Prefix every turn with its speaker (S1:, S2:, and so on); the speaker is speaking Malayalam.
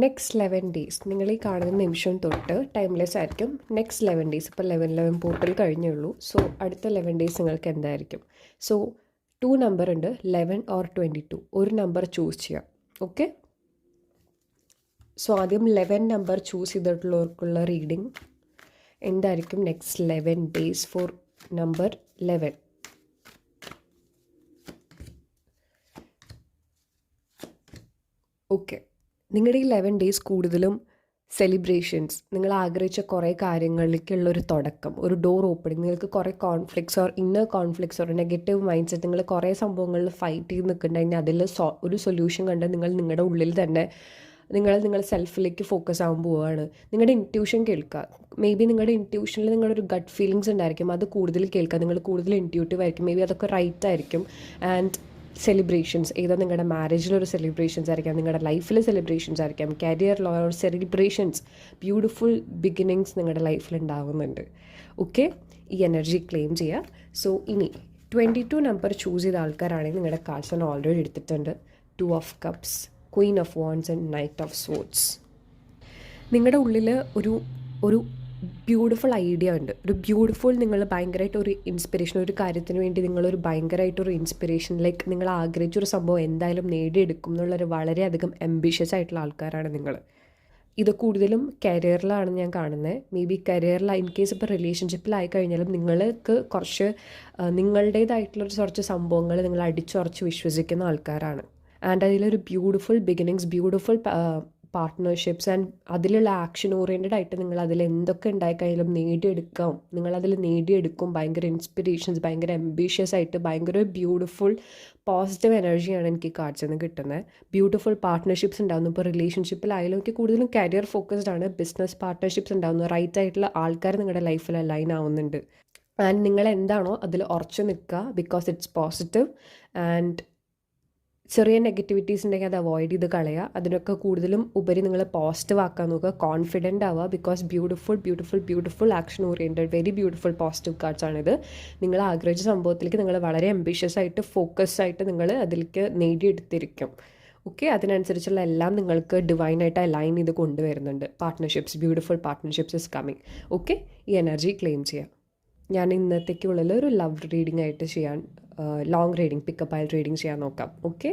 S1: നെക്സ്റ്റ് 11 ഡേയ്സ് നിങ്ങൾ ഈ കാണുന്ന നിമിഷം തൊട്ട് ടൈംലെസ് ആയിരിക്കും. നെക്സ്റ്റ് 11 ഡേയ്സ് ഇപ്പോൾ 11 പോർട്ടൽ കഴിഞ്ഞേ ഉള്ളൂ. സോ അടുത്ത 11 ഡേയ്സ് നിങ്ങൾക്ക് എന്തായിരിക്കും? സോ 2 നമ്പർ ഉണ്ട്, 11 ഓർ 22. ഒരു നമ്പർ ചൂസ് ചെയ്യാം. ഓക്കെ, സോ ആദ്യം 11 നമ്പർ ചൂസ് ചെയ്തിട്ടുള്ളവർക്കുള്ള റീഡിംഗ് എന്തായിരിക്കും next 11 days for number 11. Okay, നിങ്ങളുടെ ഈ 11 ഡേയ്സ് കൂടുതലും സെലിബ്രേഷൻസ്, നിങ്ങൾ ആഗ്രഹിച്ച കുറേ കാര്യങ്ങളിലേക്കുള്ളൊരു തുടക്കം, ഒരു ഡോർ ഓപ്പണിങ്. നിങ്ങൾക്ക് കുറേ conflicts or inner conflicts or negative mind set, നിങ്ങൾ കുറേ സംഭവങ്ങളിൽ ഫൈറ്റ് ചെയ്ത് നിൽക്കുന്നുണ്ടെങ്കിൽ അതിൽ ഒരു സൊല്യൂഷൻ കണ്ട് നിങ്ങൾ നിങ്ങളുടെ ഉള്ളിൽ തന്നെ നിങ്ങൾ സെൽഫിലേക്ക് ഫോക്കസ് ആകാൻ പോവുകയാണ്. നിങ്ങളുടെ ഇൻറ്റ്യൂഷൻ കേൾക്കുക. മേ ബി നിങ്ങളുടെ ഇൻറ്റ്യൂഷനിൽ നിങ്ങളൊരു ഗട്ട് ഫീലിങ്സ് ഉണ്ടായിരിക്കും, അത് കൂടുതൽ കേൾക്കുക. നിങ്ങൾ കൂടുതൽ ഇൻറ്റ്യൂട്ടീവ് ആയിരിക്കും. മേ ബി അതൊക്കെ റൈറ്റ് ആയിരിക്കും. ആൻഡ് സെലിബ്രേഷൻസ്, ഏതാ നിങ്ങളുടെ മാരേജിലൊരു സെലിബ്രേഷൻസ് ആയിരിക്കാം, നിങ്ങളുടെ ലൈഫിൽ സെലിബ്രേഷൻസ് ആയിരിക്കാം, കരിയറിലോ സെലിബ്രേഷൻസ്, ബ്യൂട്ടിഫുൾ ബിഗിനിങ്സ് നിങ്ങളുടെ ലൈഫിൽ ഉണ്ടാകുന്നുണ്ട്. ഓക്കെ, ഈ എനർജി ക്ലെയിം ചെയ്യുക. സോ ഇനി 22 നമ്പർ ചൂസ് ചെയ്ത ആൾക്കാരാണെങ്കിൽ നിങ്ങളുടെ കാർഡ്സ് ഞാൻ ഓൾറെഡി എടുത്തിട്ടുണ്ട്. 2 of cups, Queen of wands and knight of swords. നിങ്ങളുടെ ഉള്ളിൽ ഒരു ബ്യൂട്ടിഫുൾ ഐഡിയ ഉണ്ട്. ഒരു ബ്യൂട്ടിഫുൾ, നിങ്ങൾ ഭയങ്കരമായിട്ട് ഒരു ഇൻസ്പിറേഷൻ, ഒരു കാര്യത്തിന് വേണ്ടി നിങ്ങളൊരു ഭയങ്കരമായിട്ടൊരു ഇൻസ്പിറേഷൻ, ലൈക്ക് നിങ്ങൾ ആഗ്രഹിച്ചൊരു സംഭവം എന്തായാലും നേടിയെടുക്കും എന്നുള്ളൊരു വളരെയധികം ആംബിഷ്യസ് ആയിട്ടുള്ള ആൾക്കാരാണ് നിങ്ങൾ. ഇത് കൂടുതലും കരിയറിലാണ് ഞാൻ കാണുന്നത്. മേ ബി കരിയറിൽ ഇൻ കേസ് ഇപ്പോൾ റിലേഷൻഷിപ്പിലായി കഴിഞ്ഞാലും നിങ്ങൾക്ക് കുറച്ച് നിങ്ങളുടേതായിട്ടുള്ളൊരു കുറച്ച് സംഭവങ്ങൾ നിങ്ങൾ അടിച്ചുറച്ച് വിശ്വസിക്കുന്ന ആൾക്കാരാണ്. ആൻഡ് അതിലൊരു beautiful beginnings, beautiful partnerships and അതിലുള്ള ആക്ഷൻ ഓറിയൻറ്റഡ് ആയിട്ട് നിങ്ങൾ അതിൽ എന്തൊക്കെ ഉണ്ടായിക്കഴിഞ്ഞാലും നേടിയെടുക്കാം. നിങ്ങളതിൽ നേടിയെടുക്കും. ഭയങ്കര ഇൻസ്പിറേഷൻസ്, ഭയങ്കര അംബീഷ്യസ് ആയിട്ട് ഭയങ്കര ബ്യൂട്ടിഫുൾ പോസിറ്റീവ് എനർജിയാണ് എനിക്ക് ഈ കാർഡ്സിൽ നിന്ന് കിട്ടുന്നത്. ബ്യൂട്ടിഫുൾ പാർട്ട്ണർഷിപ്സ് ഉണ്ടാകുന്നു. ഇപ്പോൾ റിലേഷൻഷിപ്പിലായാലും എനിക്ക് കൂടുതലും കരിയർ ഫോക്കസ്ഡ് ആണ്. ബിസിനസ് പാർട്ട്ണർഷിപ്സ് ഉണ്ടാകുന്നു. റൈറ്റ് ആയിട്ടുള്ള ആൾക്കാർ നിങ്ങളുടെ ലൈഫിൽ അലൈൻ ആവുന്നുണ്ട്. ആൻഡ് നിങ്ങൾ എന്താണോ അതിൽ ഉറച്ചു നിൽക്കുക, ബിക്കോസ് ഇറ്റ്സ് പോസിറ്റീവ്. ആൻഡ് ചെറിയ നെഗറ്റിവിറ്റീസ് ഉണ്ടെങ്കിൽ അത് അവോയ്ഡ് ചെയ്ത് കളയുക. അതിനൊക്കെ കൂടുതലും ഉപരി നിങ്ങൾ പോസിറ്റീവ് ആക്കാൻ നോക്കുക, കോൺഫിഡൻ്റ് ആവുക. Because beautiful action oriented very beautiful positive cards ആണിത്. നിങ്ങൾ ആഗ്രഹിച്ച സംഭവത്തിലേക്ക് നിങ്ങൾ വളരെ അംബിഷ്യസ് ആയിട്ട് ഫോക്കസ് ആയിട്ട് നിങ്ങൾ അതിലേക്ക് നേടിയെടുത്തിരിക്കും. ഓക്കെ, അതിനനുസരിച്ചുള്ള എല്ലാം നിങ്ങൾക്ക് ഡിവൈനായിട്ട് അലൈൻ ചെയ്ത് കൊണ്ടുവരുന്നുണ്ട്. Partnerships, beautiful partnerships is coming. Okay, ഈ എനർജി ക്ലെയിം ചെയ്യാം. ഞാൻ ഇന്നത്തേക്കുള്ളിൽ ഒരു ലവ് റീഡിംഗ് ആയിട്ട് ചെയ്യാൻ, ലോങ് റീഡിംഗ്, പിക്കപ്പ് ആയിട്ട് റീഡിംഗ് ചെയ്യാൻ നോക്കാം. ഓക്കെ.